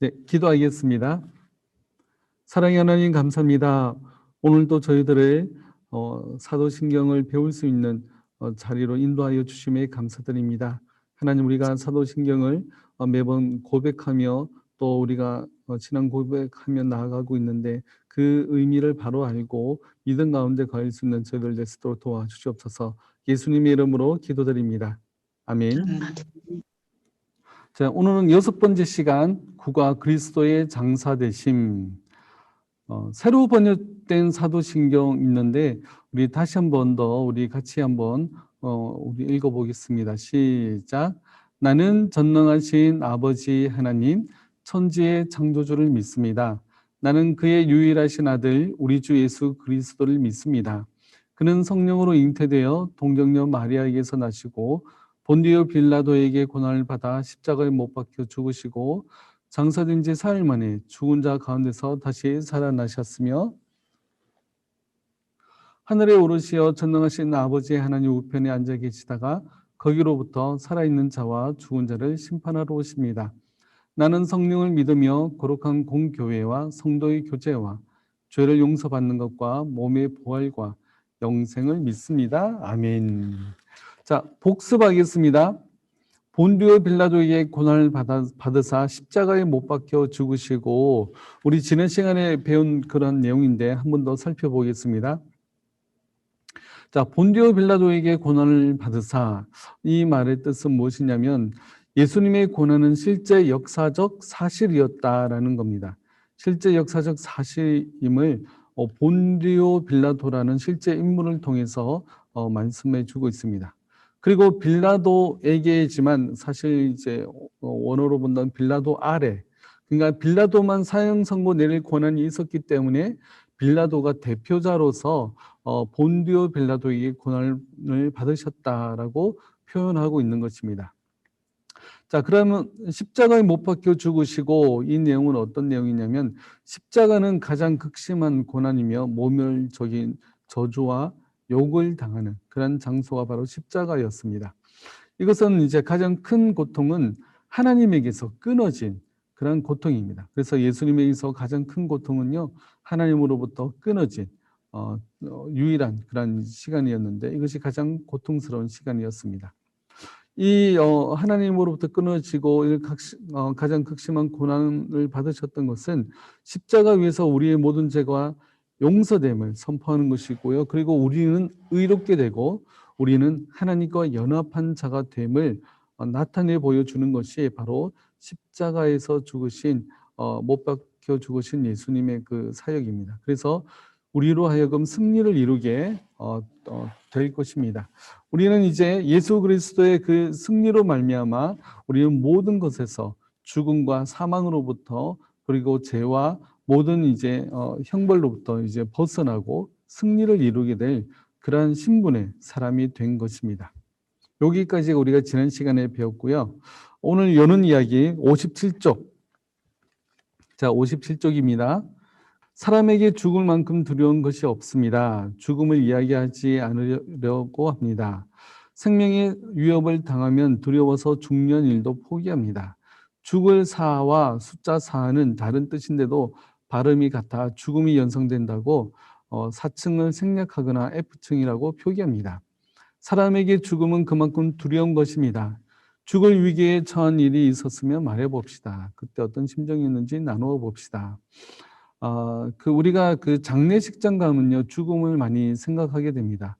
네, 기도하겠습니다. 사랑의 하나님 감사합니다. 오늘도 저희들의 사도신경을 배울 수 있는 자리로 인도하여 주심에 감사드립니다. 하나님, 우리가 사도신경을 매번 고백하며 또 우리가 신앙 고백하며 나아가고 있는데 그 의미를 바로 알고 믿음 가운데 거할 수 있는 저희들 되시도록 도와주시옵소서. 예수님의 이름으로 기도드립니다. 아멘. 자, 오늘은 6번째 시간, 구가 그리스도의 장사 되심. 새로 번역된 사도신경 있는데 우리 다시 한 번 더 우리 같이 한번 우리 읽어보겠습니다. 시작. 나는 전능하신 아버지 하나님 천지의 창조주를 믿습니다. 나는 그의 유일하신 아들 우리 주 예수 그리스도를 믿습니다. 그는 성령으로 잉태되어 동정녀 마리아에게서 나시고 본디오 빌라도에게 고난을 받아 십자가에 못 박혀 죽으시고 장사된 지 사흘 만에 죽은 자 가운데서 다시 살아나셨으며 하늘에 오르시어 전능하신 아버지 하나님 우편에 앉아 계시다가 거기로부터 살아있는 자와 죽은 자를 심판하러 오십니다. 나는 성령을 믿으며 거룩한 공교회와 성도의 교제와 죄를 용서받는 것과 몸의 부활과 영생을 믿습니다. 아멘. 자, 복습하겠습니다. 본디오 빌라도에게 고난을 받으사 십자가에 못 박혀 죽으시고, 우리 지난 시간에 배운 그런 내용인데 한 번 더 살펴보겠습니다. 자, 본디오 빌라도에게 고난을 받으사, 이 말의 뜻은 무엇이냐면 예수님의 고난은 실제 역사적 사실이었다라는 겁니다. 실제 역사적 사실임을 본디오 빌라도라는 실제 인물을 통해서 말씀해 주고 있습니다. 그리고 빌라도에게지만 사실 이제 원어로 본다면 빌라도 아래, 그러니까 빌라도만 사형 선고 내릴 권한이 있었기 때문에 빌라도가 대표자로서 본디오 빌라도에게 고난을 받으셨다라고 표현하고 있는 것입니다. 자, 그러면 십자가에 못 박혀 죽으시고, 이 내용은 어떤 내용이냐면 십자가는 가장 극심한 고난이며 모멸적인 저주와 욕을 당하는 그런 장소가 바로 십자가였습니다. 이것은 이제 가장 큰 고통은 하나님에게서 끊어진 그런 고통입니다. 그래서 예수님에게서 가장 큰 고통은요, 하나님으로부터 끊어진 유일한 그런 시간이었는데 이것이 가장 고통스러운 시간이었습니다. 이 하나님으로부터 끊어지고 가장 극심한 고난을 받으셨던 것은 십자가 위에서 우리의 모든 죄가 용서됨을 선포하는 것이고요. 그리고 우리는 의롭게 되고 우리는 하나님과 연합한 자가 됨을 나타내 보여주는 것이 바로 십자가에서 죽으신 못 박혀 죽으신 예수님의 그 사역입니다. 그래서 우리로 하여금 승리를 이루게 될 것입니다. 우리는 이제 예수 그리스도의 그 승리로 말미암아 우리는 모든 것에서 죽음과 사망으로부터 그리고 죄와 모든 이제 형벌로부터 이제 벗어나고 승리를 이루게 될 그러한 신분의 사람이 된 것입니다. 여기까지 우리가 지난 시간에 배웠고요. 오늘 여는 이야기 57쪽. 자, 57쪽입니다. 사람에게 죽을 만큼 두려운 것이 없습니다. 죽음을 이야기하지 않으려고 합니다. 생명의 위협을 당하면 두려워서 죽는 일도 포기합니다. 죽을 사와 숫자 4는 다른 뜻인데도 발음이 같아 죽음이 연상된다고 4층을 생략하거나 F층이라고 표기합니다. 사람에게 죽음은 그만큼 두려운 것입니다. 죽을 위기에 처한 일이 있었으면 말해봅시다. 그때 어떤 심정이었는지 나누어 봅시다. 우리가 그 장례식장 가면요, 죽음을 많이 생각하게 됩니다.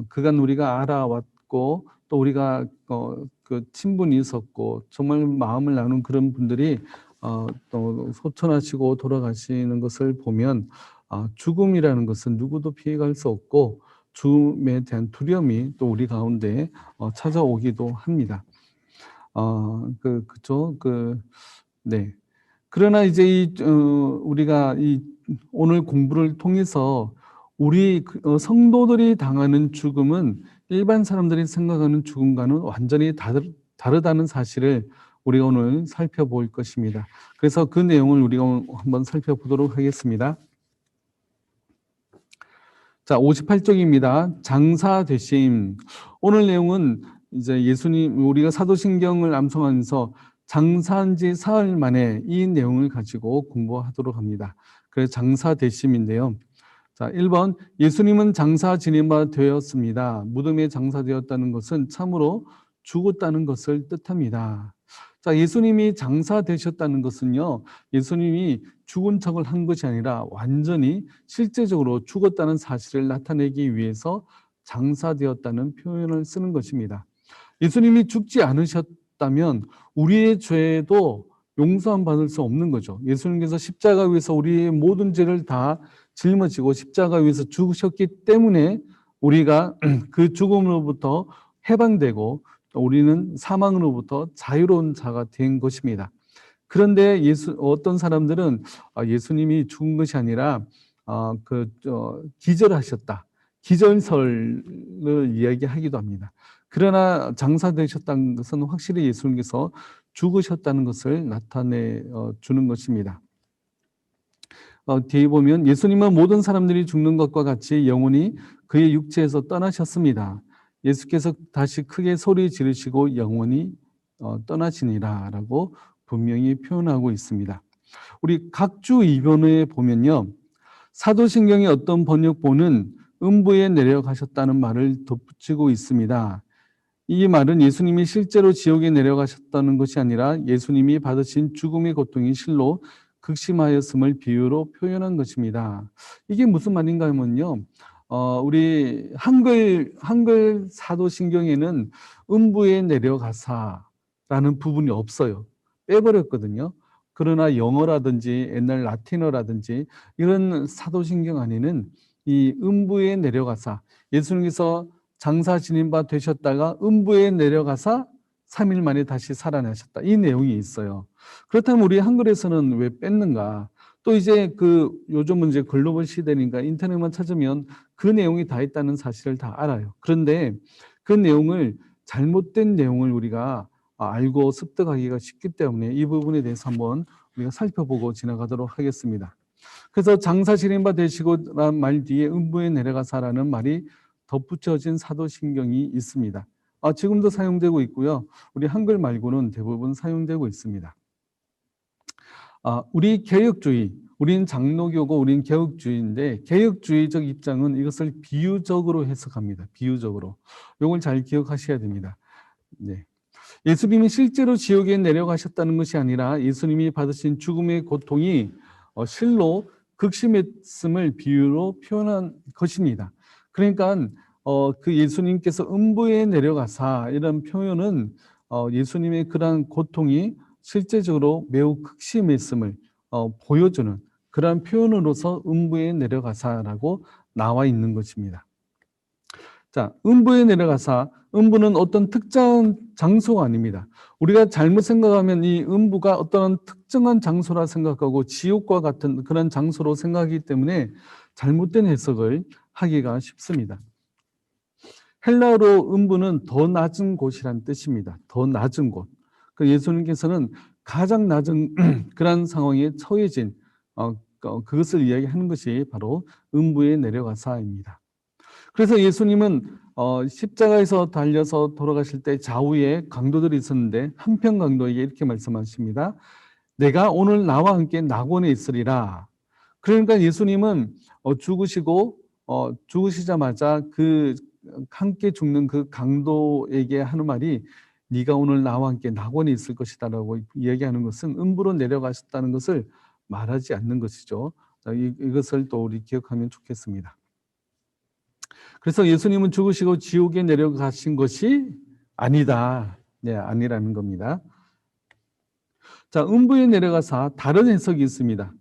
그간 우리가 알아왔고, 또 우리가 그 친분이 있었고, 정말 마음을 나눈 그런 분들이 또 소천하시고 돌아가시는 것을 보면, 죽음이라는 것은 누구도 피해갈 수 없고, 죽음에 대한 두려움이 또 우리 가운데 찾아오기도 합니다. 그죠? 네. 그러나 이제 우리가 오늘 공부를 통해서 우리 성도들이 당하는 죽음은 일반 사람들이 생각하는 죽음과는 완전히 다르다는 사실을 우리가 오늘 살펴볼 것입니다. 그래서 그 내용을 우리가 한번 살펴보도록 하겠습니다. 자, 58쪽입니다. 장사 되심. 오늘 내용은 이제 예수님, 우리가 사도신경을 암송하면서 장사한 지 사흘 만에 이 내용을 가지고 공부하도록 합니다. 그래서 장사되심인데요. 자, 1번 예수님은 장사 지낸 바 되었습니다. 무덤에 장사되었다는 것은 참으로 죽었다는 것을 뜻합니다. 자, 예수님이 장사되셨다는 것은요, 예수님이 죽은 척을 한 것이 아니라 완전히 실제적으로 죽었다는 사실을 나타내기 위해서 장사되었다는 표현을 쓰는 것입니다. 예수님이 죽지 않으셨다면 우리의 죄도 용서함 받을 수 없는 거죠. 예수님께서 십자가 위에서 우리의 모든 죄를 다 짊어지고 십자가 위에서 죽으셨기 때문에 우리가 그 죽음으로부터 해방되고 우리는 사망으로부터 자유로운 자가 된 것입니다. 그런데 어떤 사람들은 예수님이 죽은 것이 아니라 기절하셨다. 기절설을 이야기하기도 합니다. 그러나 장사되셨다는 것은 확실히 예수님께서 죽으셨다는 것을 나타내 주는 것입니다. 뒤에 보면 예수님은 모든 사람들이 죽는 것과 같이 영원히 그의 육체에서 떠나셨습니다. 예수께서 다시 크게 소리 지르시고 영원히 떠나시니라 라고 분명히 표현하고 있습니다. 우리 각주 이변에 보면요, 사도신경의 어떤 번역본은 음부에 내려가셨다는 말을 덧붙이고 있습니다. 이 말은 예수님이 실제로 지옥에 내려가셨다는 것이 아니라 예수님이 받으신 죽음의 고통이 실로 극심하였음을 비유로 표현한 것입니다. 이게 무슨 말인가 하면요, 우리 한글 사도신경에는 음부에 내려가사라는 부분이 없어요. 빼버렸거든요. 그러나 영어라든지 옛날 라틴어라든지 이런 사도신경 안에는 이 음부에 내려가사, 예수님께서 장사 지낸 바 되셨다가 음부에 내려가사 3일 만에 다시 살아나셨다. 이 내용이 있어요. 그렇다면 우리 한글에서는 왜 뺐는가? 또 이제 요즘은 이제 글로벌 시대니까 인터넷만 찾으면 그 내용이 다 있다는 사실을 다 알아요. 그런데 그 내용을 잘못된 내용을 우리가 알고 습득하기가 쉽기 때문에 이 부분에 대해서 한번 우리가 살펴보고 지나가도록 하겠습니다. 그래서 장사 지낸 바 되시고라는 말 뒤에 음부에 내려가사라는 말이 덧붙여진 사도신경이 있습니다. 지금도 사용되고 있고요. 우리 한글 말고는 대부분 사용되고 있습니다. 우리 개혁주의, 우리는 장로교고 우리는 개혁주의인데 개혁주의적 입장은 이것을 비유적으로 해석합니다. 비유적으로. 이걸 잘 기억하셔야 됩니다. 네. 예수님이 실제로 지옥에 내려가셨다는 것이 아니라 예수님이 받으신 죽음의 고통이 실로 극심했음을 비유로 표현한 것입니다. 그러니까 그 예수님께서 음부에 내려가사 이런 표현은 예수님의 그러한 고통이 실제적으로 매우 극심했음을 보여주는 그러한 표현으로서 음부에 내려가사라고 나와 있는 것입니다. 자, 음부에 내려가사, 음부는 어떤 특정한 장소가 아닙니다. 우리가 잘못 생각하면 이 음부가 어떤 특정한 장소라 생각하고 지옥과 같은 그런 장소로 생각하기 때문에 잘못된 해석을 하기가 쉽습니다. 헬라어로 음부는 더 낮은 곳이란 뜻입니다. 더 낮은 곳. 그 예수님께서는 가장 낮은 그런 상황에 처해진 그것을 이야기하는 것이 바로 음부에 내려가사입니다. 그래서 예수님은 십자가에서 달려서 돌아가실 때 좌우에 강도들이 있었는데 한편 강도에게 이렇게 말씀하십니다. 내가 오늘 나와 함께 낙원에 있으리라. 그러니까 예수님은 죽으시자마자 그 함께 죽는 그 강도에게 하는 말이 네가 오늘 나와 함께 낙원에 있을 것이다라고 이야기하는 것은 음부로 내려가셨다는 것을 말하지 않는 것이죠. 이것을 또 우리 기억하면 좋겠습니다. 그래서 예수님은 죽으시고 지옥에 내려가신 것이 아니다. 네, 아니라는 겁니다. 자, 음부에 내려가사 다른 해석이 있습니다.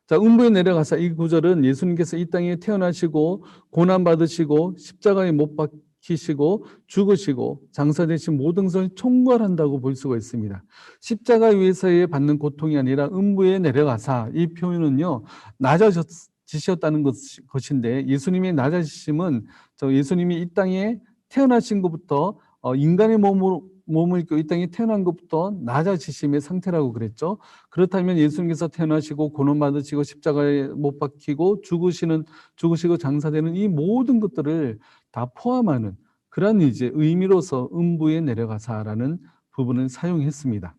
자, 음부에 내려가사 이 구절은 예수님께서 이 땅에 태어나시고 고난받으시고 십자가에 못 박히시고 죽으시고 장사되신 모든 것을 총괄한다고 볼 수가 있습니다. 십자가 위에서의 받는 고통이 아니라 음부에 내려가사 이 표현은요, 낮아지셨다는 것인데 예수님의 낮아지심은 예수님이 이 땅에 태어나신 것부터 인간의 몸을 입고 이 땅에 태어난 것부터 낮아지심의 상태라고 그랬죠. 그렇다면 예수님께서 태어나시고 고난받으시고 십자가에 못 박히고 죽으시고 장사되는 이 모든 것들을 다 포함하는 그런 이제 의미로서 음부에 내려가사라는 부분을 사용했습니다.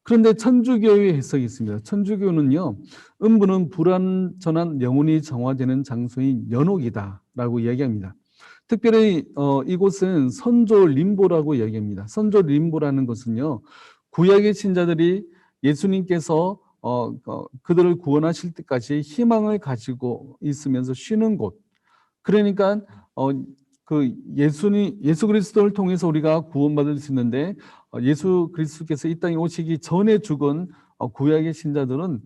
그런데 천주교의 해석이 있습니다. 천주교는요, 음부는 불완전한 영혼이 정화되는 장소인 연옥이다라고 이야기합니다. 특별히 이곳은 선조 림보라고 이야기합니다. 선조 림보라는 것은요, 구약의 신자들이 예수님께서 그들을 구원하실 때까지 희망을 가지고 있으면서 쉬는 곳. 그러니까 예수 그리스도를 통해서 우리가 구원받을 수 있는데, 예수 그리스도께서 이 땅에 오시기 전에 죽은 구약의 신자들은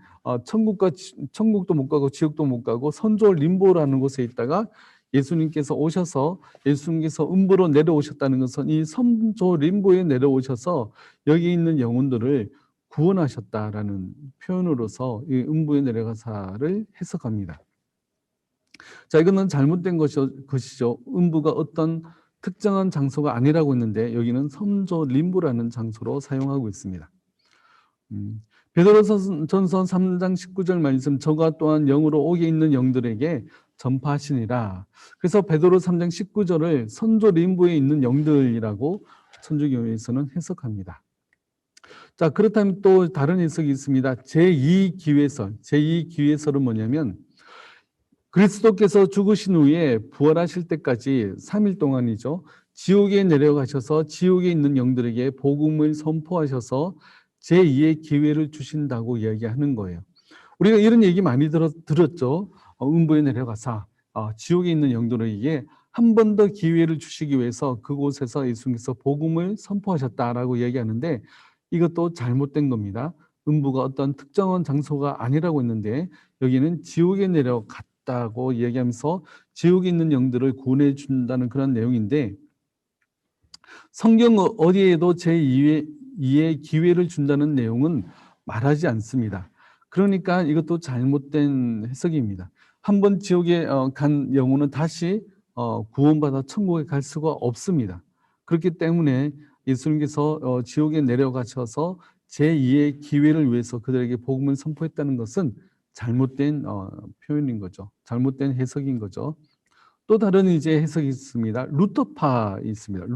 천국도 못 가고 지옥도 못 가고 선조 림보라는 곳에 있다가 예수님께서 오셔서 예수님께서 음부로 내려오셨다는 것은 이 선조 림보에 내려오셔서 여기 있는 영혼들을 구원하셨다라는 표현으로서 이 음부에 내려가사를 해석합니다. 자, 이거는 잘못된 것이죠. 음부가 어떤 특정한 장소가 아니라고 했는데 여기는 선조 림보라는 장소로 사용하고 있습니다. 베드로전서 3장 19절 말씀, 저가 또한 영으로 옥에 있는 영들에게 전파하시니라. 그래서 베드로 3장 19절을 선조 림보에 있는 영들이라고 천주교에서는 해석합니다. 자, 그렇다면 또 다른 해석이 있습니다. 제2기회설. 제2기회설은 뭐냐면 그리스도께서 죽으신 후에 부활하실 때까지 3일 동안이죠. 지옥에 내려가셔서 지옥에 있는 영들에게 복음을 선포하셔서 제2의 기회를 주신다고 이야기하는 거예요. 우리가 이런 얘기 많이 들었죠. 음부에 내려가사 지옥에 있는 영들에게 한 번 더 기회를 주시기 위해서 그곳에서 예수님께서 복음을 선포하셨다라고 이야기하는데 이것도 잘못된 겁니다. 음부가 어떤 특정한 장소가 아니라고 했는데 여기는 지옥에 내려갔다고 이야기하면서 지옥에 있는 영들을 구원해 준다는 그런 내용인데 성경 어디에도 제2의 기회를 준다는 내용은 말하지 않습니다. 그러니까 이것도 잘못된 해석입니다. 한번 지옥에 간 영혼은 다시 구원받아 천국에 갈 수가 없습니다. 그렇기 때문에 예수님께서 지옥에 내려가셔서 제2의 기회를 위해서 그들에게 복음을 선포했다는 것은 잘못된 표현인 거죠. 잘못된 해석인 거죠. 또 다른 이제 해석이 있습니다. 루터파 있습니다.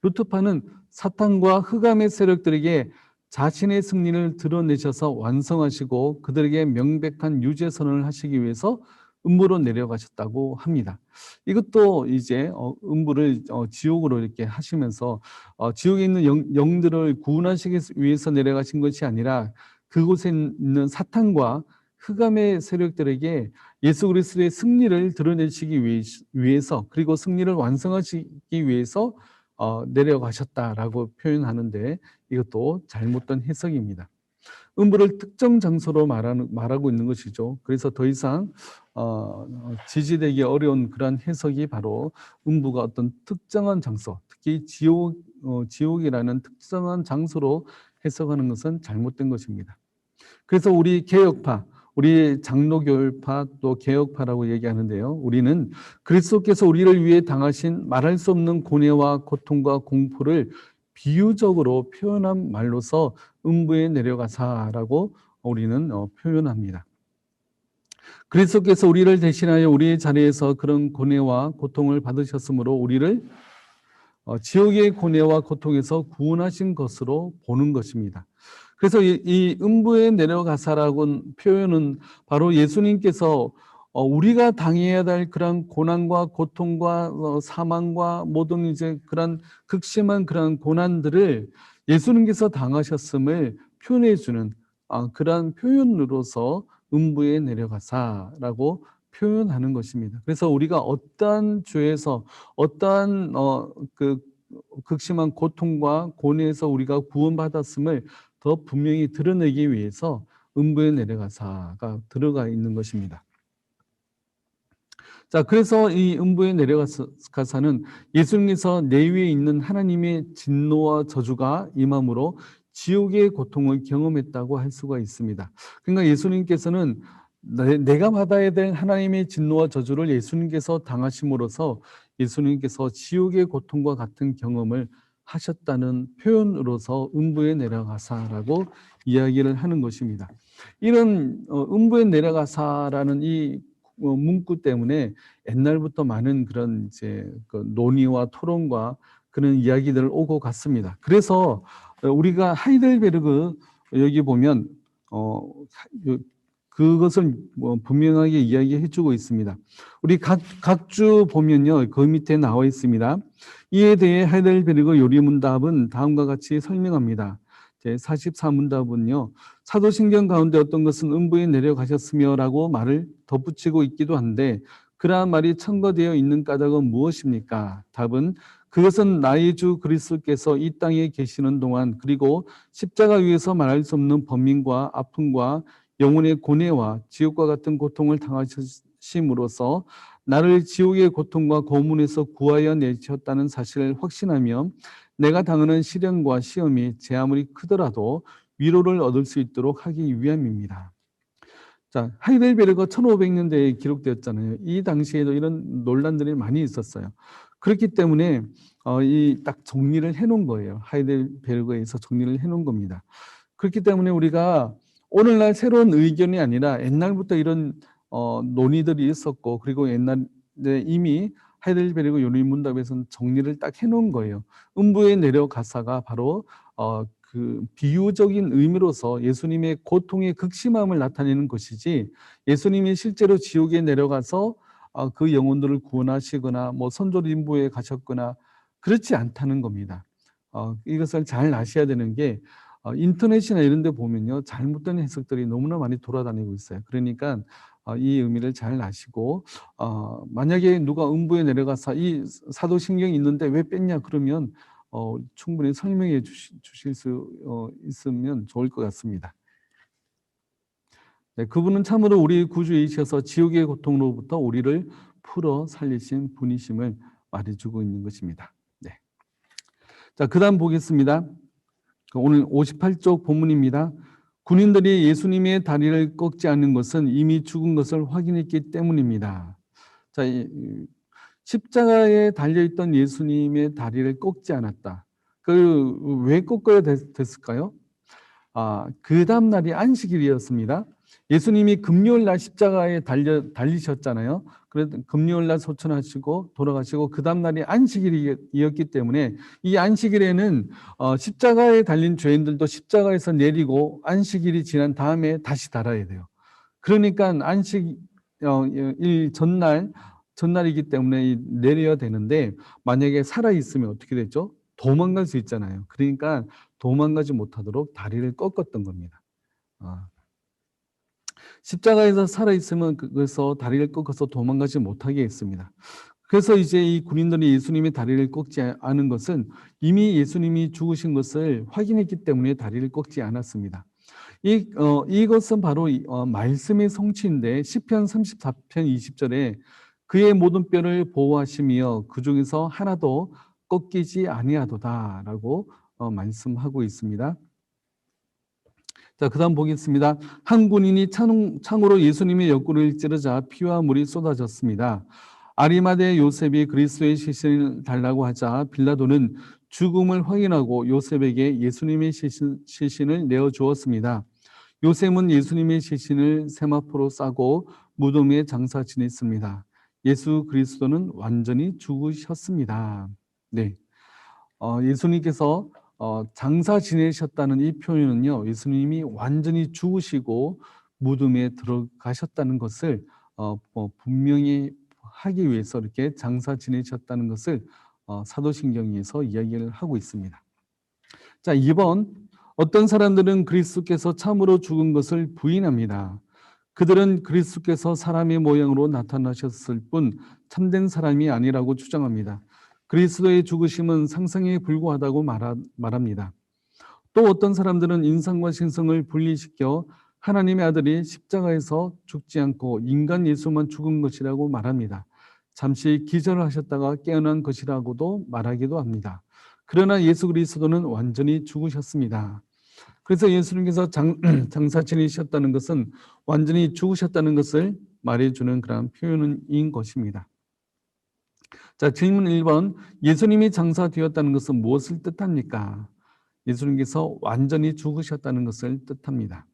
루터파는 사탄과 흑암의 세력들에게 자신의 승리를 드러내셔서 완성하시고 그들에게 명백한 유죄 선언을 하시기 위해서 음부로 내려가셨다고 합니다. 이것도 이제 음부를 지옥으로 이렇게 하시면서 지옥에 있는 영들을 구원하시기 위해서 내려가신 것이 아니라 그곳에 있는 사탄과 흑암의 세력들에게 예수 그리스도의 승리를 드러내시기 위해서 그리고 승리를 완성하시기 위해서 내려가셨다라고 표현하는데 이것도 잘못된 해석입니다. 음부를 특정 장소로 말하고 있는 것이죠. 그래서 더 이상 지지되기 어려운 그런 해석이 바로 음부가 어떤 특정한 장소, 특히 지옥이라는 특정한 장소로 해석하는 것은 잘못된 것입니다. 그래서 우리 개혁파, 우리 장로교파 또 개혁파라고 얘기하는데요. 우리는 그리스도께서 우리를 위해 당하신 말할 수 없는 고뇌와 고통과 공포를 비유적으로 표현한 말로서 음부에 내려가사라고 우리는 표현합니다. 그리스도께서 우리를 대신하여 우리의 자리에서 그런 고뇌와 고통을 받으셨으므로 우리를 지옥의 고뇌와 고통에서 구원하신 것으로 보는 것입니다. 그래서 이 음부에 내려가사라고 표현은 바로 예수님께서 우리가 당해야 될 그런 고난과 고통과 사망과 모든 이제 그런 극심한 그런 고난들을 예수님께서 당하셨음을 표현해 주는 그런 표현으로서 음부에 내려가사라고 표현하는 것입니다. 그래서 우리가 어떠한 죄에서 어떠한 그 극심한 고통과 고뇌에서 우리가 구원받았음을 더 분명히 드러내기 위해서 음부에 내려가사가 들어가 있는 것입니다. 자, 그래서 이 음부에 내려가사는 예수님께서 내 위에 있는 하나님의 진노와 저주가 임함으로 지옥의 고통을 경험했다고 할 수가 있습니다. 그러니까 예수님께서는 내가 받아야 될 하나님의 진노와 저주를 예수님께서 당하심으로써 예수님께서 지옥의 고통과 같은 경험을 하셨다는 표현으로서 음부에 내려가사라고 이야기를 하는 것입니다. 이런 음부에 내려가사라는 이 문구 때문에 옛날부터 많은 그런 이제 그 논의와 토론과 그런 이야기들 오고 갔습니다. 그래서 우리가 하이델베르그 여기 보면 그것을 분명하게 이야기해주고 있습니다. 우리 각주 보면요, 그 밑에 나와 있습니다. 이에 대해 하이델베르그 요리문답은 다음과 같이 설명합니다. 제 44문답은요, 사도신경 가운데 어떤 것은 음부에 내려가셨으며 라고 말을 덧붙이고 있기도 한데, 그러한 말이 첨가되어 있는 까닭은 무엇입니까? 답은 그것은 나의 주 그리스도께서 이 땅에 계시는 동안, 그리고 십자가 위에서 말할 수 없는 범민과 아픔과 영혼의 고뇌와 지옥과 같은 고통을 당하심으로써 나를 지옥의 고통과 고문에서 구하여 내셨다는 사실을 확신하며 내가 당하는 시련과 시험이 제 아무리 크더라도 위로를 얻을 수 있도록 하기 위함입니다. 자, 하이델베르거 1500년대에 기록되었잖아요. 이 당시에도 이런 논란들이 많이 있었어요. 그렇기 때문에 이 딱 정리를 해놓은 거예요. 하이델베르거에서 정리를 해놓은 겁니다. 그렇기 때문에 우리가 오늘날 새로운 의견이 아니라 옛날부터 이런 논의들이 있었고, 그리고 옛날에 이미 하이델베르그 요리문답에서는 정리를 딱 해놓은 거예요. 음부에 내려가사가 바로 그 비유적인 의미로서 예수님의 고통의 극심함을 나타내는 것이지, 예수님이 실제로 지옥에 내려가서 그 영혼들을 구원하시거나 뭐 선조림부에 가셨거나 그렇지 않다는 겁니다. 이것을 잘 아셔야 되는 게, 인터넷이나 이런 데 보면요, 잘못된 해석들이 너무나 많이 돌아다니고 있어요. 그러니까 이 의미를 잘 아시고, 만약에 누가 음부에 내려가서 이 사도신경이 있는데 왜 뺐냐 그러면 충분히 설명해 주실 수 있으면 좋을 것 같습니다. 네, 그분은 참으로 우리 구주이셔서 지옥의 고통으로부터 우리를 풀어 살리신 분이심을 말해주고 있는 것입니다. 네. 자, 그 다음 보겠습니다. 오늘 58쪽 본문입니다. 군인들이 예수님의 다리를 꺾지 않는 것은 이미 죽은 것을 확인했기 때문입니다. 자, 십자가에 달려있던 예수님의 다리를 꺾지 않았다. 왜 꺾어야 됐을까요? 그 다음 날이 안식일이었습니다. 예수님이 금요일 날 십자가에 달리셨잖아요. 그래서 금요일 날 소천하시고 돌아가시고 그 다음 날이 안식일이었기 때문에 이 안식일에는 십자가에 달린 죄인들도 십자가에서 내리고 안식일이 지난 다음에 다시 달아야 돼요. 그러니까 안식일 전날이기 때문에 내려야 되는데, 만약에 살아있으면 어떻게 되죠? 도망갈 수 있잖아요. 그러니까 도망가지 못하도록 다리를 꺾었던 겁니다. 십자가에서 살아있으면 그래서 다리를 꺾어서 도망가지 못하게 했습니다. 그래서 이제 이 군인들이 예수님의 다리를 꺾지 않은 것은 이미 예수님이 죽으신 것을 확인했기 때문에 다리를 꺾지 않았습니다. 이것은 바로 말씀의 성취인데, 시편 34편 20절에 그의 모든 뼈를 보호하시며 그 중에서 하나도 꺾이지 아니하도다라고 말씀하고 있습니다. 자, 그 다음 보겠습니다. 한 군인이 창으로 예수님의 옆구리를 찌르자 피와 물이 쏟아졌습니다. 아리마대 요셉이 그리스도의 시신을 달라고 하자 빌라도는 죽음을 확인하고 요셉에게 예수님의 시신을 내어주었습니다. 요셉은 예수님의 시신을 세마포로 싸고 무덤에 장사 지냈습니다. 예수 그리스도는 완전히 죽으셨습니다. 네, 예수님께서 장사 지내셨다는 이 표현은요, 예수님이 완전히 죽으시고 무덤에 들어가셨다는 것을 분명히 하기 위해서 이렇게 장사 지내셨다는 것을 사도신경에서 이야기를 하고 있습니다. 자, 2번, 어떤 사람들은 그리스도께서 참으로 죽은 것을 부인합니다. 그들은 그리스도께서 사람의 모양으로 나타나셨을 뿐 참된 사람이 아니라고 주장합니다. 그리스도의 죽으심은 상상에 불과하다고 말합니다. 또 어떤 사람들은 인상과 신성을 분리시켜 하나님의 아들이 십자가에서 죽지 않고 인간 예수만 죽은 것이라고 말합니다. 잠시 기절을 하셨다가 깨어난 것이라고도 말하기도 합니다. 그러나 예수 그리스도는 완전히 죽으셨습니다. 그래서 예수님께서 장사 지내셨다는 것은 완전히 죽으셨다는 것을 말해주는 그런 표현인 것입니다. 자, 질문 1번. 예수님이 장사되었다는 것은 무엇을 뜻합니까? 예수님께서 완전히 죽으셨다는 것을 뜻합니다.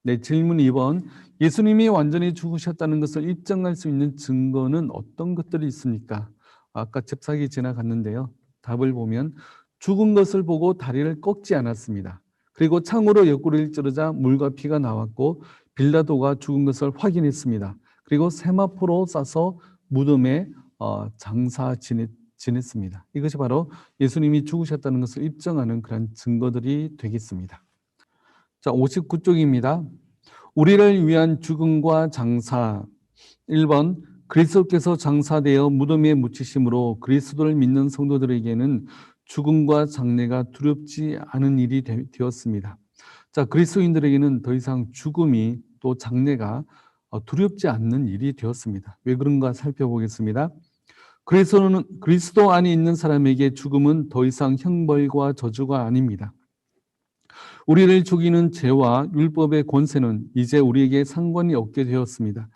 네, 질문 2번. 예수님이 완전히 죽으셨다는 것을 입증할 수 있는 증거는 어떤 것들이 있습니까? 아까 잽싸게 지나갔는데요. 답을 보면 죽은 것을 보고 다리를 꺾지 않았습니다. 그리고 창으로 옆구리를 찌르자 물과 피가 나왔고 빌라도가 죽은 것을 확인했습니다. 그리고 세마포로 싸서 무덤에 장사 지냈습니다. 이것이 바로 예수님이 죽으셨다는 것을 입증하는 그런 증거들이 되겠습니다. 자, 59쪽입니다. 우리를 위한 죽음과 장사. 1번 그리스도께서 장사되어 무덤에 묻히심으로 그리스도를 믿는 성도들에게는 죽음과 장례가 두렵지 않은 일이 되었습니다. 자, 그리스도인들에게는 더 이상 죽음이 또 장례가 두렵지 않는 일이 되었습니다. 왜 그런가 살펴보겠습니다. 그리스도 안에 있는 사람에게 죽음은 더 이상 형벌과 저주가 아닙니다. 우리를 죽이는 죄와 율법의 권세는 이제 우리에게 상관이 없게 되었습니다.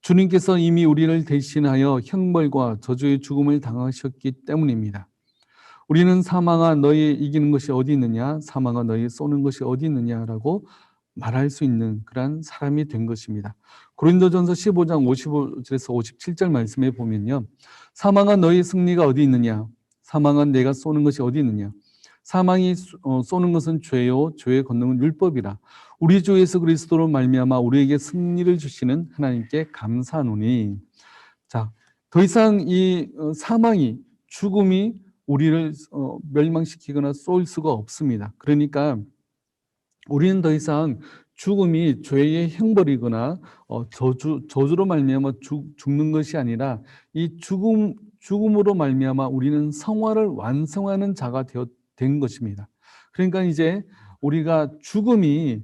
주님께서 이미 우리를 대신하여 형벌과 저주의 죽음을 당하셨기 때문입니다. 우리는 사망아 너희 이기는 것이 어디 있느냐, 사망아 너희 쏘는 것이 어디 있느냐라고 말할 수 있는 그런 사람이 된 것입니다. 고린도전서 15장 55절에서 57절 말씀에 보면요, 사망아 너희 승리가 어디 있느냐, 사망아 내가 쏘는 것이 어디 있느냐, 사망이 쏘는 것은 죄요, 죄의 권능은 율법이라. 우리 주 예수 그리스도로 말미암아 우리에게 승리를 주시는 하나님께 감사하노니. 자, 더 이상 이 사망이, 죽음이 우리를 멸망시키거나 쏠 수가 없습니다. 그러니까 우리는 더 이상 죽음이 죄의 형벌이거나 저주로 말미암아 죽는 것이 아니라 이 죽음으로 말미암아 우리는 성화를 완성하는 자가 된 것입니다. 그러니까 이제 우리가 죽음이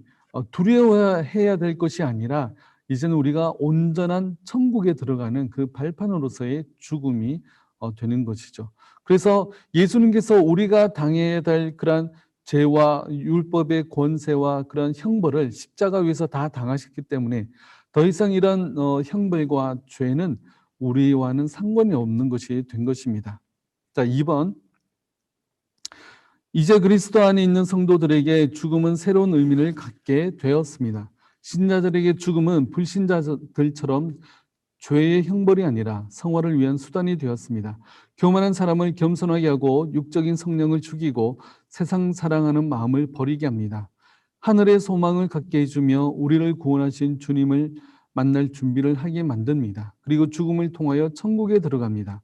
두려워해야 될 것이 아니라 이제는 우리가 온전한 천국에 들어가는 그 발판으로서의 죽음이 되는 것이죠. 그래서 예수님께서 우리가 당해야 될 그런 죄와 율법의 권세와 그런 형벌을 십자가 위에서 다 당하셨기 때문에 더 이상 이런 형벌과 죄는 우리와는 상관이 없는 것이 된 것입니다. 자, 2번. 이제 그리스도 안에 있는 성도들에게 죽음은 새로운 의미를 갖게 되었습니다. 신자들에게 죽음은 불신자들처럼 죄의 형벌이 아니라 성화를 위한 수단이 되었습니다. 교만한 사람을 겸손하게 하고 육적인 성령을 죽이고 세상 사랑하는 마음을 버리게 합니다. 하늘의 소망을 갖게 해주며 우리를 구원하신 주님을 만날 준비를 하게 만듭니다. 그리고 죽음을 통하여 천국에 들어갑니다.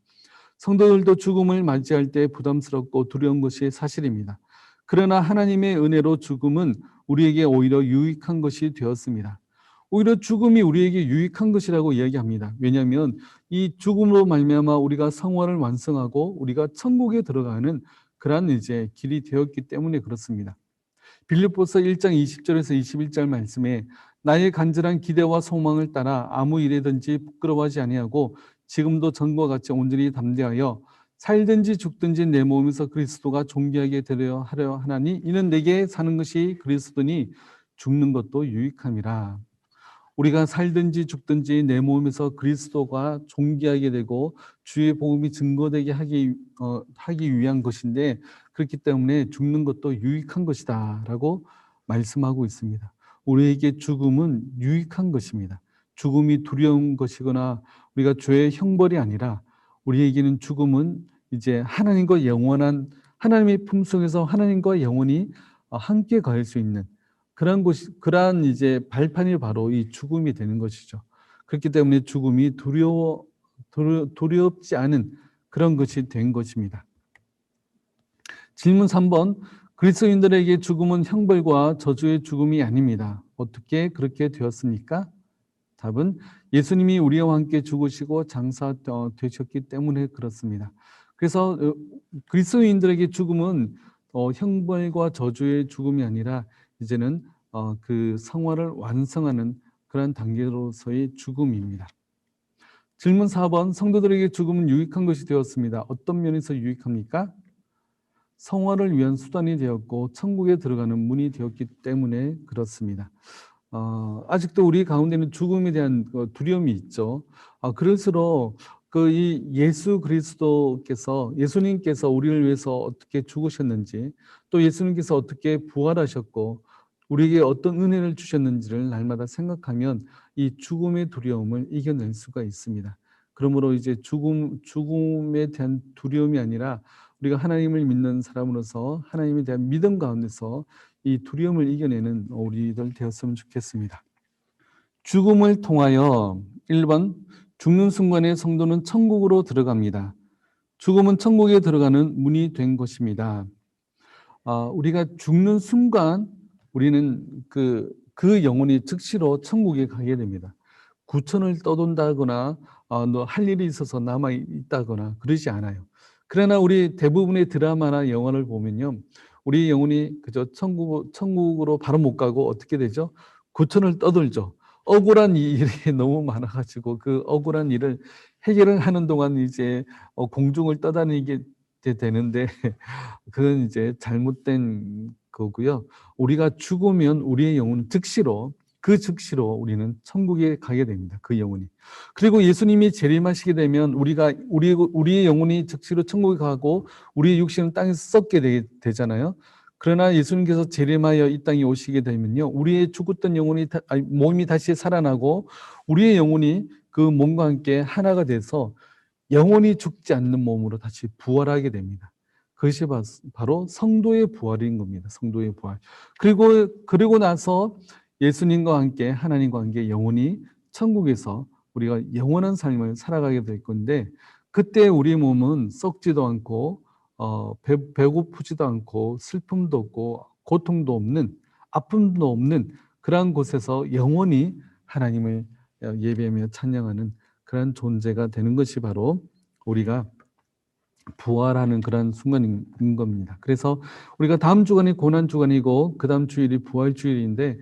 성도들도 죽음을 맞이할 때 부담스럽고 두려운 것이 사실입니다. 그러나 하나님의 은혜로 죽음은 우리에게 오히려 유익한 것이 되었습니다. 오히려 죽음이 우리에게 유익한 것이라고 이야기합니다. 왜냐하면 이 죽음으로 말미암아 우리가 성화를 완성하고 우리가 천국에 들어가는 그러한 이제 길이 되었기 때문에 그렇습니다. 빌립보서 1장 20절에서 21절 말씀에 나의 간절한 기대와 소망을 따라 아무 일에든지 부끄러워하지 아니하고 지금도 전과 같이 온전히 담대하여 살든지 죽든지 내 몸에서 그리스도가 존귀하게 되려 하려 하나니 이는 내게 사는 것이 그리스도니 죽는 것도 유익함이라. 우리가 살든지 죽든지 내 몸에서 그리스도가 존귀하게 되고 주의 복음이 증거되게 하기 위한 것인데 그렇기 때문에 죽는 것도 유익한 것이다 라고 말씀하고 있습니다. 우리에게 죽음은 유익한 것입니다. 죽음이 두려운 것이거나 우리가 죄의 형벌이 아니라 우리에게는 죽음은 이제 하나님과 영원한 하나님의 품속에서 하나님과 영원히 함께 갈 수 있는 그러한 이제 발판이 바로 이 죽음이 되는 것이죠. 그렇기 때문에 죽음이 두렵지 않은 그런 것이 된 것입니다. 질문 3번. 그리스도인들에게 죽음은 형벌과 저주의 죽음이 아닙니다. 어떻게 그렇게 되었습니까? 답은 예수님이 우리와 함께 죽으시고 장사되셨기 때문에 그렇습니다. 그래서 그리스도인들에게 죽음은 형벌과 저주의 죽음이 아니라 이제는 그 성화를 완성하는 그런 단계로서의 죽음입니다. 질문 4번. 성도들에게 죽음은 유익한 것이 되었습니다. 어떤 면에서 유익합니까? 성화를 위한 수단이 되었고 천국에 들어가는 문이 되었기 때문에 그렇습니다. 아직도 우리 가운데는 죽음에 대한 두려움이 있죠. 그럴수록 이 예수 그리스도께서 예수님께서 우리를 위해서 어떻게 죽으셨는지 또 예수님께서 어떻게 부활하셨고 우리에게 어떤 은혜를 주셨는지를 날마다 생각하면 이 죽음의 두려움을 이겨낼 수가 있습니다. 그러므로 이제 죽음에 대한 두려움이 아니라 우리가 하나님을 믿는 사람으로서 하나님에 대한 믿음 가운데서 이 두려움을 이겨내는 우리들 되었으면 좋겠습니다. 죽음을 통하여 1번 죽는 순간에 성도는 천국으로 들어갑니다. 죽음은 천국에 들어가는 문이 된 것입니다. 우리가 죽는 순간 우리는 그 영혼이 즉시로 천국에 가게 됩니다. 구천을 떠돈다거나 너 할 일이 있어서 남아 있다거나 그러지 않아요. 그러나 우리 대부분의 드라마나 영화를 보면요, 우리 영혼이 그저 천국으로 바로 못 가고 어떻게 되죠? 구천을 떠돌죠. 억울한 일이 너무 많아가지고 그 억울한 일을 해결을 하는 동안 이제 공중을 떠다니게 되는데 그건 이제 잘못된 거고요. 우리가 죽으면 우리의 영혼은 즉시로 우리는 천국에 가게 됩니다. 그 영혼이. 그리고 예수님이 재림하시게 되면 우리의 영혼이 즉시로 천국에 가고 우리의 육신은 땅에서 썩게 되잖아요. 그러나 예수님께서 재림하여 이 땅에 오시게 되면요, 우리의 죽었던 몸이 다시 살아나고 우리의 영혼이 그 몸과 함께 하나가 돼서 영원히 죽지 않는 몸으로 다시 부활하게 됩니다. 그것이 바로 성도의 부활인 겁니다. 성도의 부활. 그리고 나서 예수님과 함께 하나님과 함께 영원히 천국에서 우리가 영원한 삶을 살아가게 될 건데, 그때 우리 몸은 썩지도 않고 배고프지도 않고 슬픔도 없고 고통도 없는, 아픔도 없는 그러한 곳에서 영원히 하나님을 예배하며 찬양하는 그런 존재가 되는 것이 바로 우리가 부활하는 그런 순간인 겁니다. 그래서 우리가 다음 주간이 고난 주간이고 그 다음 주일이 부활 주일인데,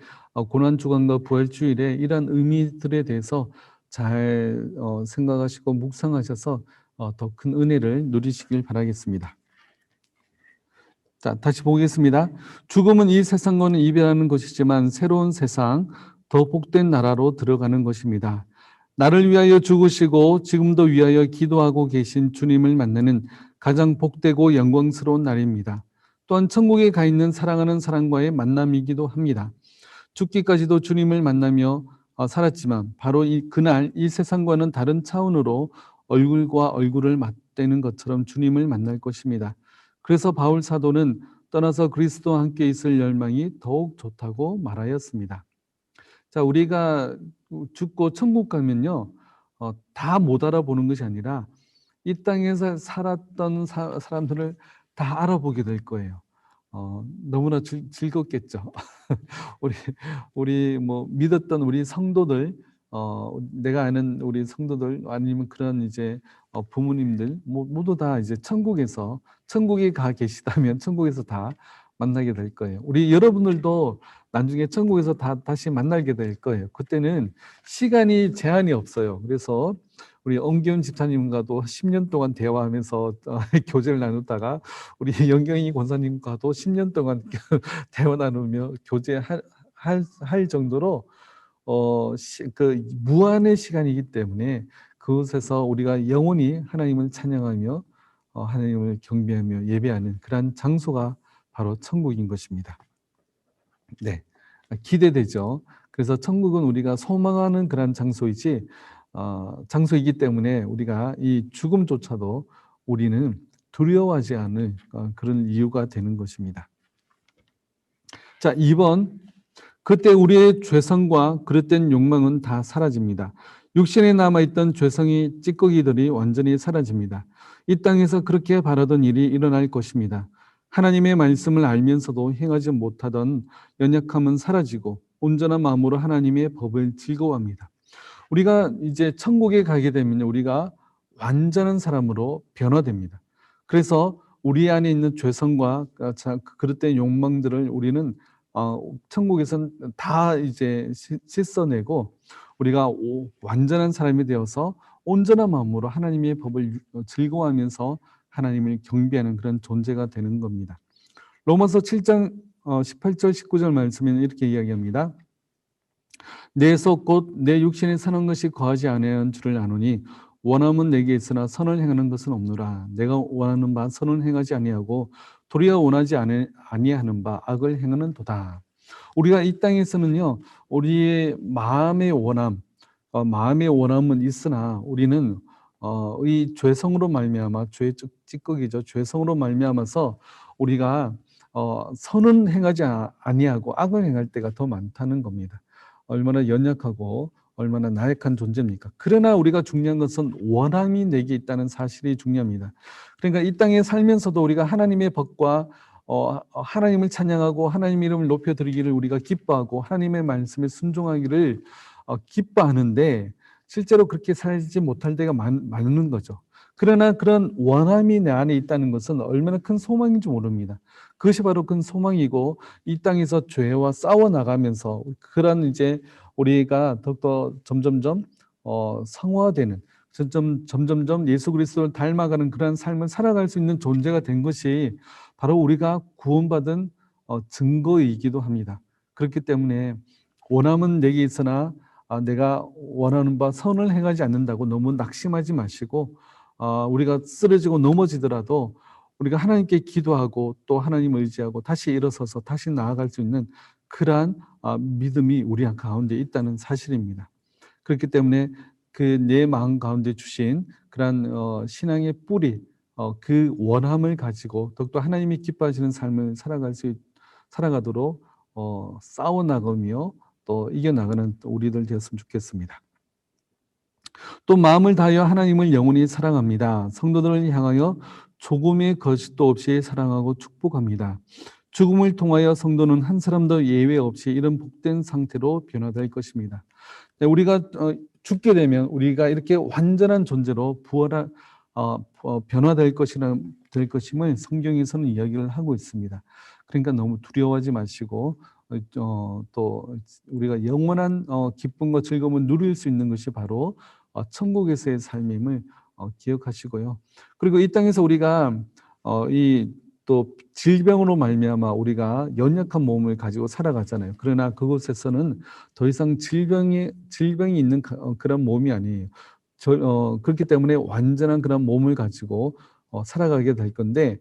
고난 주간과 부활 주일에 이러한 의미들에 대해서 잘 생각하시고 묵상하셔서 더 큰 은혜를 누리시길 바라겠습니다. 자, 다시 보겠습니다. 죽음은 이 세상과는 이별하는 것이지만 새로운 세상, 더 복된 나라로 들어가는 것입니다. 나를 위하여 죽으시고 지금도 위하여 기도하고 계신 주님을 만나는 가장 복되고 영광스러운 날입니다. 또한 천국에 가 있는 사랑하는 사람과의 만남이기도 합니다. 죽기까지도 주님을 만나며 살았지만 바로 그날 이 세상과는 다른 차원으로 얼굴과 얼굴을 맞대는 것처럼 주님을 만날 것입니다. 그래서 바울 사도는 떠나서 그리스도와 함께 있을 열망이 더욱 좋다고 말하였습니다. 자, 우리가 죽고 천국 가면요, 다 못 알아보는 것이 아니라 이 땅에서 살았던 사람들을 다 알아보게 될 거예요. 너무나 즐겁겠죠. 우리 뭐 믿었던 우리 성도들, 내가 아는 우리 성도들 아니면 그런 이제 부모님들 모두 다 이제 천국에 가 계시다면 천국에서 다 만나게 될 거예요. 우리 여러분들도 나중에 천국에서 다시 만나게 될 거예요. 그때는 시간이 제한이 없어요. 그래서 우리 엄기훈 집사님과도 10년 동안 대화하면서 교제를 나누다가 우리 영경희 권사님과도 10년 동안 대화 나누며 교제할 정도로 그 무한의 시간이기 때문에 그곳에서 우리가 영원히 하나님을 찬양하며 하나님을 경배하며 예배하는 그러한 장소가 바로 천국인 것입니다. 네, 기대되죠. 그래서 천국은 우리가 소망하는 그런 장소이기 때문에 우리가 이 죽음조차도 우리는 두려워하지 않을 그런 이유가 되는 것입니다. 자, 2번, 그때 우리의 죄성과 그릇된 욕망은 다 사라집니다. 육신에 남아있던 죄성이 찌꺼기들이 완전히 사라집니다. 이 땅에서 그렇게 바라던 일이 일어날 것입니다. 하나님의 말씀을 알면서도 행하지 못하던 연약함은 사라지고 온전한 마음으로 하나님의 법을 즐거워합니다. 우리가 이제 천국에 가게 되면 우리가 완전한 사람으로 변화됩니다. 그래서 우리 안에 있는 죄성과 그릇된 욕망들을 우리는 천국에서는 다 이제 씻어내고 우리가 완전한 사람이 되어서 온전한 마음으로 하나님의 법을 즐거워하면서 하나님을 경배하는 그런 존재가 되는 겁니다. 로마서 7장 18절 19절 말씀에는 이렇게 이야기합니다. 내 속 곧 내 육신에 사는 것이 거하지 아니하는 줄을 아노니 원함은 내게 있으나 선을 행하는 것은 없노라. 내가 원하는 바 선을 행하지 아니하고 도리어 원하지 아니하는 바 악을 행하는 도다. 우리가 이 땅에서는요, 우리의 마음의 원함은 있으나 우리는 이 죄성으로 말미암아 죄의 찌꺼기죠. 죄성으로 말미암아서 우리가 선은 행하지 아니하고 악을 행할 때가 더 많다는 겁니다. 얼마나 연약하고 얼마나 나약한 존재입니까? 그러나 우리가 중요한 것은 원함이 내게 있다는 사실이 중요합니다. 그러니까 이 땅에 살면서도 우리가 하나님의 법과 하나님을 찬양하고 하나님 이름을 높여드리기를 우리가 기뻐하고 하나님의 말씀에 순종하기를 기뻐하는데 실제로 그렇게 살지 못할 때가 많은 거죠. 그러나 그런 원함이 내 안에 있다는 것은 얼마나 큰 소망인지 모릅니다. 그것이 바로 큰 소망이고 이 땅에서 죄와 싸워 나가면서 그런 이제 우리가 더욱더 점점점 성화되는 점점점 예수 그리스도를 닮아가는 그런 삶을 살아갈 수 있는 존재가 된 것이 바로 우리가 구원받은 증거이기도 합니다. 그렇기 때문에 원함은 내게 있으나 내가 원하는 바 선을 행하지 않는다고 너무 낙심하지 마시고 우리가 쓰러지고 넘어지더라도 우리가 하나님께 기도하고 또 하나님 의지하고 다시 일어서서 다시 나아갈 수 있는 그러한 믿음이 우리 가운데 있다는 사실입니다. 그렇기 때문에 그 내 마음 가운데 주신 그러한 신앙의 뿌리 그 원함을 가지고 더욱더 하나님이 기뻐하시는 삶을 살아가도록 싸워 나가며 또 이겨나가는 우리들 되었으면 좋겠습니다. 또 마음을 다하여 하나님을 영원히 사랑합니다. 성도들을 향하여 조금의 거짓도 없이 사랑하고 축복합니다. 죽음을 통하여 성도는 한 사람도 예외 없이 이런 복된 상태로 변화될 것입니다. 우리가 죽게 되면 우리가 이렇게 완전한 존재로 변화될 것임을 성경에서는 이야기를 하고 있습니다. 그러니까 너무 두려워하지 마시고 또 우리가 영원한 기쁨과 즐거움을 누릴 수 있는 것이 바로 천국에서의 삶임을 기억하시고요. 그리고 이 땅에서 우리가 또 질병으로 말미암아 우리가 연약한 몸을 가지고 살아가잖아요. 그러나 그곳에서는 더 이상 질병이 있는 그런 몸이 아니에요. 그렇기 때문에 완전한 그런 몸을 가지고 살아가게 될 건데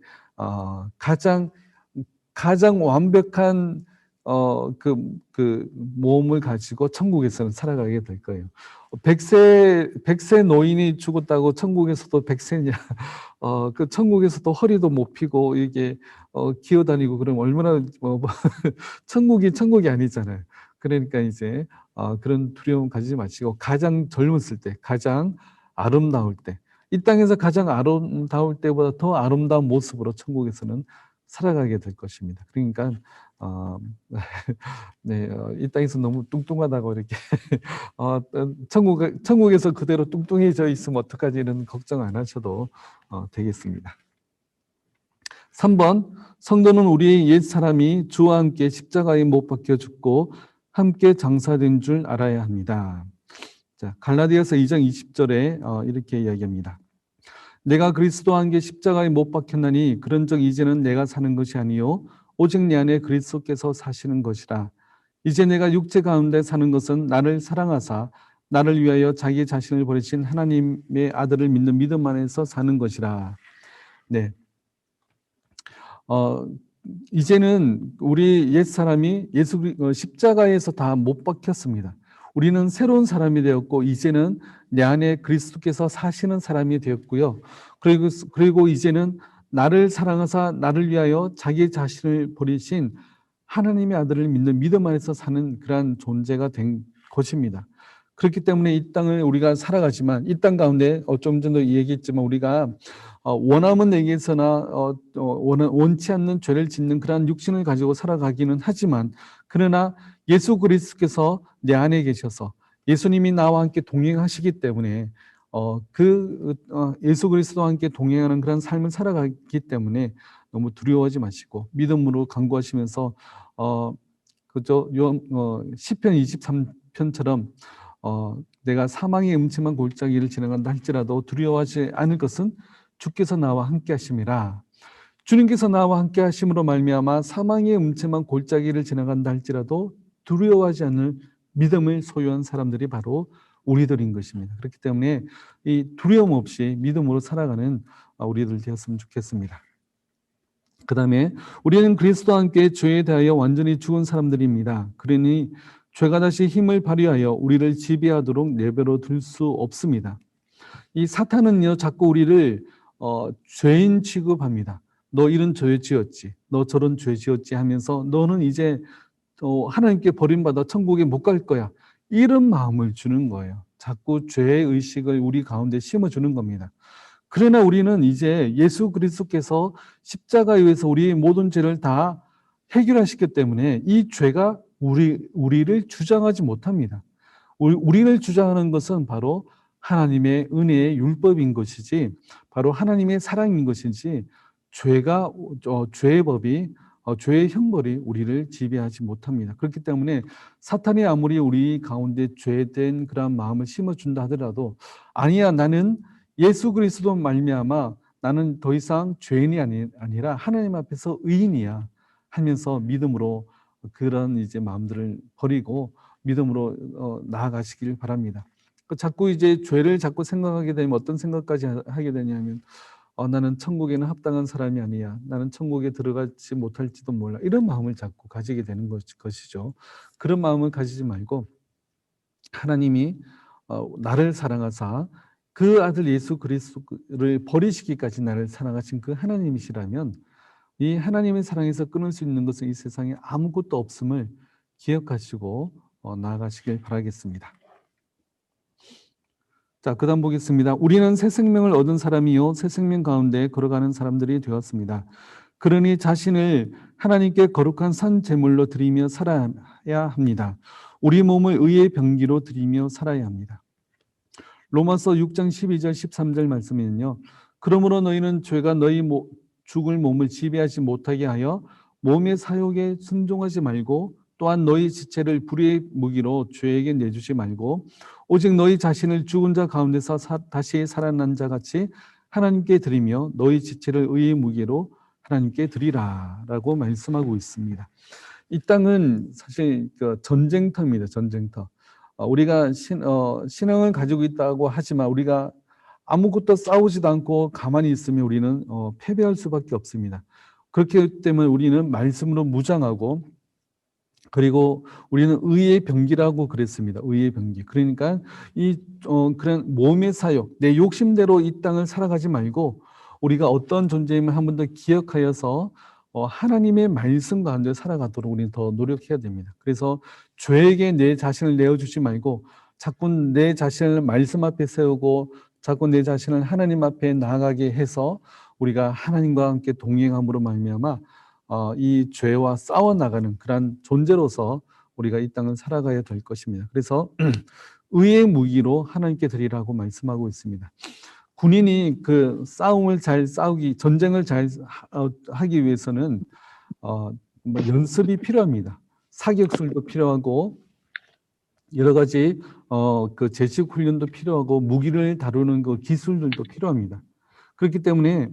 가장 완벽한 그 몸을 가지고 천국에서는 살아가게 될 거예요. 100세 노인이 죽었다고 천국에서도 100세냐? 그 천국에서도 허리도 못 펴고 이게 기어다니고 그러면 얼마나 천국이 아니잖아요. 그러니까 이제 그런 두려움 가지지 마시고 가장 젊었을 때, 가장 아름다울 때, 이 땅에서 가장 아름다울 때보다 더 아름다운 모습으로 천국에서는 살아가게 될 것입니다. 그러니까 네, 이 땅에서 너무 뚱뚱하다고 이렇게 천국에서 그대로 뚱뚱해져 있으면 어떡하지 이런 걱정 안 하셔도 되겠습니다. 3번, 성도는 우리의 옛사람이 주와 함께 십자가에 못 박혀 죽고 함께 장사된 줄 알아야 합니다. 자, 갈라디아서 2장 20절에 이렇게 이야기합니다. 내가 그리스도와 함께 십자가에 못 박혔나니 그런즉 이제는 내가 사는 것이 아니요 오직 내 안에 그리스도께서 사시는 것이라. 이제 내가 육체 가운데 사는 것은 나를 사랑하사 나를 위하여 자기 자신을 버리신 하나님의 아들을 믿는 믿음 안에서 사는 것이라. 네. 이제는 우리 옛사람이 십자가에서 다 못 박혔습니다. 우리는 새로운 사람이 되었고 이제는 내 안에 그리스도께서 사시는 사람이 되었고요. 그리고 이제는 나를 사랑하사 나를 위하여 자기 자신을 버리신 하나님의 아들을 믿는 믿음 안에서 사는 그러한 존재가 된 것입니다. 그렇기 때문에 이 땅을 우리가 살아가지만 이 땅 가운데 좀 전에 얘기했지만 우리가 원함은 내게서나 원치 않는 죄를 짓는 그러한 육신을 가지고 살아가기는 하지만 그러나 예수 그리스도께서 내 안에 계셔서 예수님이 나와 함께 동행하시기 때문에 예수 그리스도와 함께 동행하는 그런 삶을 살아가기 때문에 너무 두려워하지 마시고 믿음으로 간구하시면서 그죠? 시편 23편처럼 내가 사망의 음침한 골짜기를 지나간다 할지라도 두려워하지 않을 것은 주께서 나와 함께 하심이라. 주님께서 나와 함께 하심으로 말미암아 사망의 음침한 골짜기를 지나간다 할지라도 두려워하지 않을 믿음을 소유한 사람들이 바로 우리들인 것입니다. 그렇기 때문에 이 두려움 없이 믿음으로 살아가는 우리들 되었으면 좋겠습니다. 그 다음에 우리는 그리스도와 함께 죄에 대하여 완전히 죽은 사람들입니다. 그러니 죄가 다시 힘을 발휘하여 우리를 지배하도록 내버려 둘 수 없습니다. 이 사탄은요, 자꾸 우리를 죄인 취급합니다. 너 이런 죄 지었지, 너 저런 죄 지었지 하면서 너는 이제 하나님께 버림받아 천국에 못 갈 거야. 이런 마음을 주는 거예요. 자꾸 죄의 의식을 우리 가운데 심어주는 겁니다. 그러나 우리는 이제 예수 그리스도께서 십자가에 의해서 우리의 모든 죄를 다 해결하셨기 때문에 이 죄가 우리를 주장하지 못합니다. 우리를 주장하는 것은 바로 하나님의 은혜의 율법인 것이지, 바로 하나님의 사랑인 것이지, 죄의 법이, 죄의 형벌이 우리를 지배하지 못합니다. 그렇기 때문에 사탄이 아무리 우리 가운데 죄된 그런 마음을 심어준다 하더라도, 아니야, 나는 예수 그리스도 말미암아 나는 더 이상 죄인이 아니라 하나님 앞에서 의인이야 하면서 믿음으로 그런 이제 마음들을 버리고 믿음으로 나아가시길 바랍니다. 자꾸 이제 죄를 자꾸 생각하게 되면 어떤 생각까지 하게 되냐면, 나는 천국에는 합당한 사람이 아니야, 나는 천국에 들어가지 못할지도 몰라, 이런 마음을 자꾸 가지게 되는 것이죠. 그런 마음을 가지지 말고 하나님이 나를 사랑하사 그 아들 예수 그리스도를 버리시기까지 나를 사랑하신 그 하나님이시라면, 이 하나님의 사랑에서 끊을 수 있는 것은 이 세상에 아무것도 없음을 기억하시고 나아가시길 바라겠습니다. 자, 그다음 보겠습니다. 우리는 새 생명을 얻은 사람이요 새 생명 가운데 걸어가는 사람들이 되었습니다. 그러니 자신을 하나님께 거룩한 산 제물로 드리며 살아야 합니다. 우리 몸을 의의 병기로 드리며 살아야 합니다. 로마서 6장 12절 13절 말씀에는요, 그러므로 너희는 죄가 너희 죽을 몸을 지배하지 못하게 하여 몸의 사욕에 순종하지 말고, 또한 너희 지체를 불의의 무기로 죄에게 내주지 말고, 오직 너희 자신을 죽은 자 가운데서 다시 살아난 자 같이 하나님께 드리며 너희 지체를 의의 무기로 하나님께 드리라 라고 말씀하고 있습니다. 이 땅은 사실 전쟁터입니다. 전쟁터. 우리가 신앙을 가지고 있다고 하지만 우리가 아무것도 싸우지도 않고 가만히 있으면 우리는 패배할 수밖에 없습니다. 그렇기 때문에 우리는 말씀으로 무장하고, 그리고 우리는 의의 병기라고 그랬습니다. 의의 병기. 그러니까 그런 몸의 사욕, 내 욕심대로 이 땅을 살아가지 말고 우리가 어떤 존재임을 한 번 더 기억하여서 하나님의 말씀 가운데 살아가도록 우리는 더 노력해야 됩니다. 그래서 죄에게 내 자신을 내어주지 말고 자꾸 내 자신을 말씀 앞에 세우고 자꾸 내 자신을 하나님 앞에 나아가게 해서 우리가 하나님과 함께 동행함으로 말미암아 이 죄와 싸워나가는 그런 존재로서 우리가 이 땅을 살아가야 될 것입니다. 그래서 의의 무기로 하나님께 드리라고 말씀하고 있습니다. 군인이 그 싸움을 잘 싸우기, 전쟁을 잘 하기 위해서는 연습이 필요합니다. 사격술도 필요하고 여러 가지 그 제식 훈련도 필요하고 무기를 다루는 그 기술들도 필요합니다. 그렇기 때문에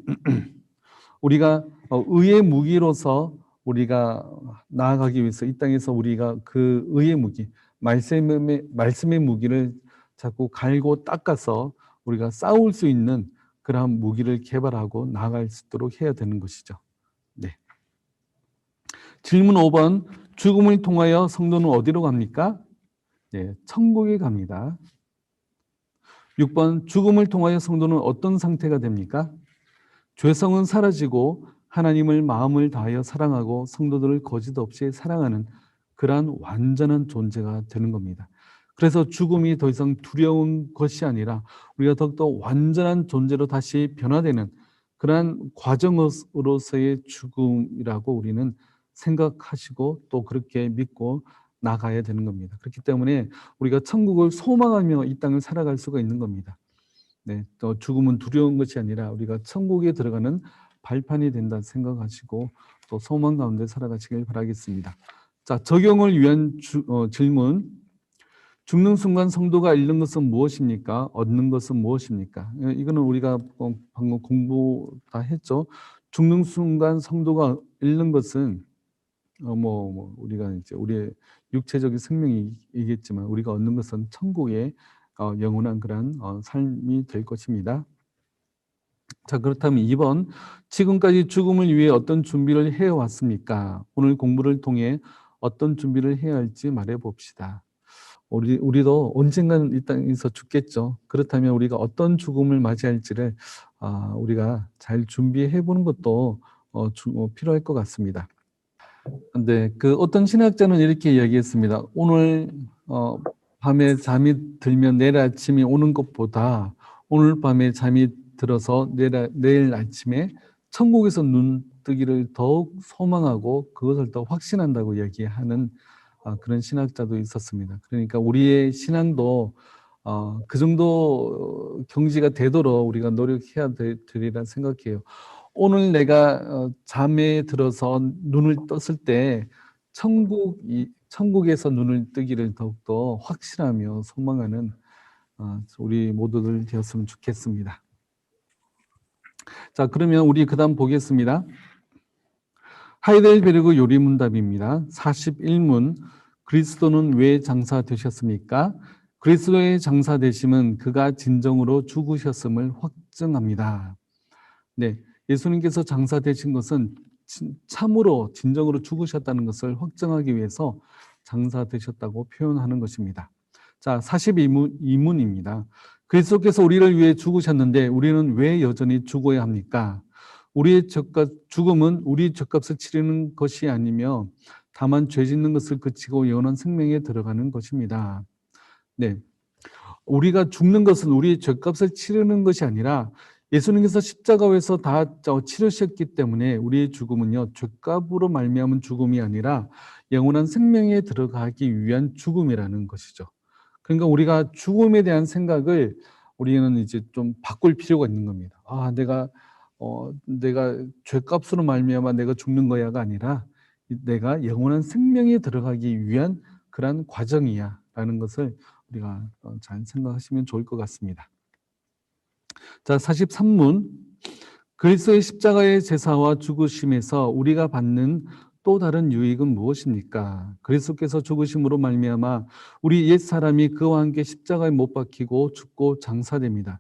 우리가 의의 무기로서 우리가 나아가기 위해서 이 땅에서 우리가 그 의의 무기, 말씀의 무기를 자꾸 갈고 닦아서 우리가 싸울 수 있는 그러한 무기를 개발하고 나아갈 수 있도록 해야 되는 것이죠. 네. 질문 5번. 죽음을 통하여 성도는 어디로 갑니까? 네, 천국에 갑니다. 6번. 죽음을 통하여 성도는 어떤 상태가 됩니까? 죄성은 사라지고 하나님을 마음을 다하여 사랑하고 성도들을 거짓 없이 사랑하는 그러한 완전한 존재가 되는 겁니다. 그래서 죽음이 더 이상 두려운 것이 아니라 우리가 더욱더 완전한 존재로 다시 변화되는 그러한 과정으로서의 죽음이라고 우리는 생각하시고 또 그렇게 믿고 나가야 되는 겁니다. 그렇기 때문에 우리가 천국을 소망하며 이 땅을 살아갈 수가 있는 겁니다. 네, 또 죽음은 두려운 것이 아니라 우리가 천국에 들어가는 발판이 된다 생각하시고 또 소망 가운데 살아가시길 바라겠습니다. 자, 적용을 위한 질문. 죽는 순간 성도가 잃는 것은 무엇입니까? 얻는 것은 무엇입니까? 이거는 우리가 방금 공부 다 했죠. 죽는 순간 성도가 잃는 것은 우리가 이제 우리의 육체적인 생명이겠지만 우리가 얻는 것은 천국의 영원한 그런 삶이 될 것입니다. 자, 그렇다면 2번. 지금까지 죽음을 위해 어떤 준비를 해왔습니까? 오늘 공부를 통해 어떤 준비를 해야 할지 말해 봅시다. 우리도 언젠가는 이 땅에서 죽겠죠. 그렇다면 우리가 어떤 죽음을 맞이할지를 우리가 잘 준비해 보는 것도 필요할 것 같습니다. 근데 그 어떤 신학자는 이렇게 이야기했습니다. 오늘 밤에 잠이 들면 내일 아침이 오는 것보다 오늘 밤에 잠이 들어서 내일 아침에 천국에서 눈 뜨기를 더욱 소망하고 그것을 더 확신한다고 얘기하는 그런 신학자도 있었습니다. 그러니까 우리의 신앙도 그 정도 경지가 되도록 우리가 노력해야 되리라 생각해요. 오늘 내가 잠에 들어서 눈을 떴을 때 천국에서 눈을 뜨기를 더욱더 확신하며 소망하는 우리 모두들 되었으면 좋겠습니다. 자, 그러면 우리 그다음 보겠습니다. 하이델베르그 요리문답입니다. 41문. 그리스도는 왜 장사되셨습니까? 그리스도의 장사되심은 그가 진정으로 죽으셨음을 확증합니다. 네, 예수님께서 장사되신 것은 참으로 진정으로 죽으셨다는 것을 확정하기 위해서 장사되셨다고 표현하는 것입니다. 자, 42문입니다. 그리스도께서 우리를 위해 죽으셨는데 우리는 왜 여전히 죽어야 합니까? 우리의 죽음은 우리 죗값을 치르는 것이 아니며 다만 죄 짓는 것을 그치고 영원한 생명에 들어가는 것입니다. 네, 우리가 죽는 것은 우리의 죗값을 치르는 것이 아니라 예수님께서 십자가에서 다 치르셨기 때문에 우리의 죽음은요, 죗값으로 말미암은 죽음이 아니라 영원한 생명에 들어가기 위한 죽음이라는 것이죠. 그러니까 우리가 죽음에 대한 생각을 우리는 이제 좀 바꿀 필요가 있는 겁니다. 내가 죗값으로 말미암아 내가 죽는 거야가 아니라 내가 영원한 생명에 들어가기 위한 그런 과정이야라는 것을 우리가 잘 생각하시면 좋을 것 같습니다. 자, 43문. 그리스도의 십자가의 제사와 죽으심에서 우리가 받는 또 다른 유익은 무엇입니까? 그리스도께서 죽으심으로 말미암아 우리 옛사람이 그와 함께 십자가에 못 박히고 죽고 장사됩니다.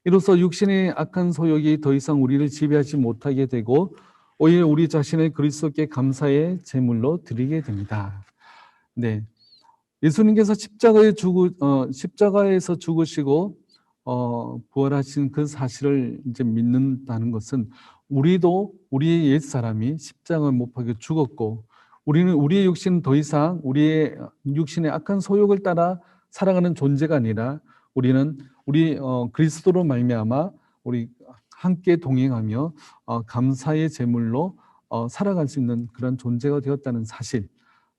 이로써 육신의 악한 소욕이 더 이상 우리를 지배하지 못하게 되고 오히려 우리 자신을 그리스도께 감사의 제물로 드리게 됩니다. 네, 예수님께서 십자가에서 죽으시고 부활하신 그 사실을 이제 믿는다는 것은 우리도 우리의 옛 사람이 십자가에 못 박혀 죽었고 우리의 육신은 더 이상 우리의 육신의 악한 소욕을 따라 살아가는 존재가 아니라 우리는 그리스도로 말미암아 우리 함께 동행하며 감사의 제물로 살아갈 수 있는 그런 존재가 되었다는 사실.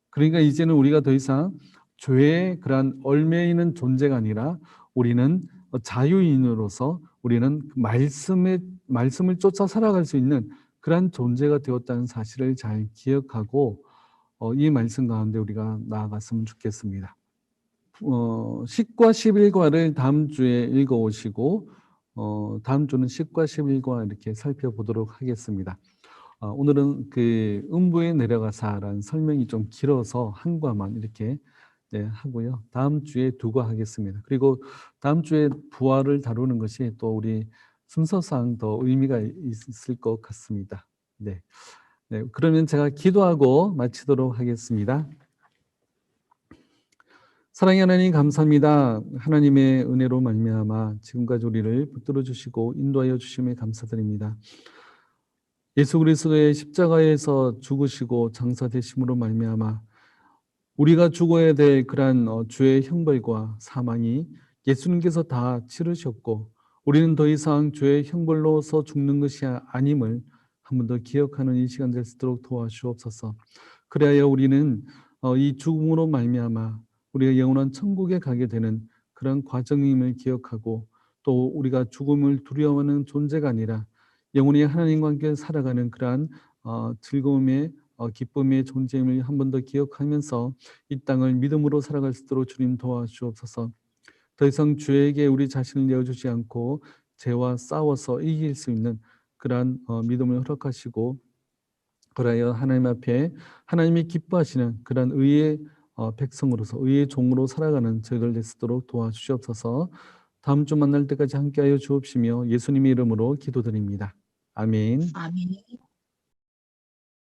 그러니까 이제는 우리가 더 이상 죄의 그러한 얽매이는 있는 존재가 아니라 우리는 자유인으로서 우리는 말씀을 쫓아 살아갈 수 있는 그러한 존재가 되었다는 사실을 잘 기억하고 이 말씀 가운데 우리가 나아갔으면 좋겠습니다. 10과 11과를 다음 주에 읽어오시고 다음 주는 10과 11과 이렇게 살펴보도록 하겠습니다. 오늘은 그 음부에 내려가사라는 설명이 좀 길어서 한 과만 이렇게 하고요. 다음 주에 두 과 하겠습니다. 그리고 다음 주에 부활을 다루는 것이 또 우리 순서상 더 의미가 있을 것 같습니다. 네, 그러면 제가 기도하고 마치도록 하겠습니다. 사랑의 하나님 감사합니다. 하나님의 은혜로 말미암아 지금까지 우리를 붙들어 주시고 인도하여 주심에 감사드립니다. 예수 그리스도의 십자가에서 죽으시고 장사되심으로 말미암아 우리가 죽어야 될 그러한 죄의 형벌과 사망이 예수님께서 다 치르셨고 우리는 더 이상 죄의 형벌로서 죽는 것이 아님을 한 번 더 기억하는 이 시간 될 수 있도록 도와주옵소서. 그래야 우리는 이 죽음으로 말미암아 우리가 영원한 천국에 가게 되는 그런 과정임을 기억하고 또 우리가 죽음을 두려워하는 존재가 아니라 영원히 하나님과 함께 살아가는 그러한 즐거움의 기쁨의 존재임을 한 번 더 기억하면서 이 땅을 믿음으로 살아갈 수 있도록 주님 도와주옵소서. 더 이상 죄에게 우리 자신을 내어주지 않고 죄와 싸워서 이길 수 있는 그러한 믿음을 허락하시고 그러하여 하나님 앞에 하나님이 기뻐하시는 그러한 의의 백성으로서 의의 종으로 살아가는 저희들 될 수 있도록 도와주시옵소서. 다음 주 만날 때까지 함께하여 주옵시며 예수님의 이름으로 기도드립니다. 아멘. 아멘.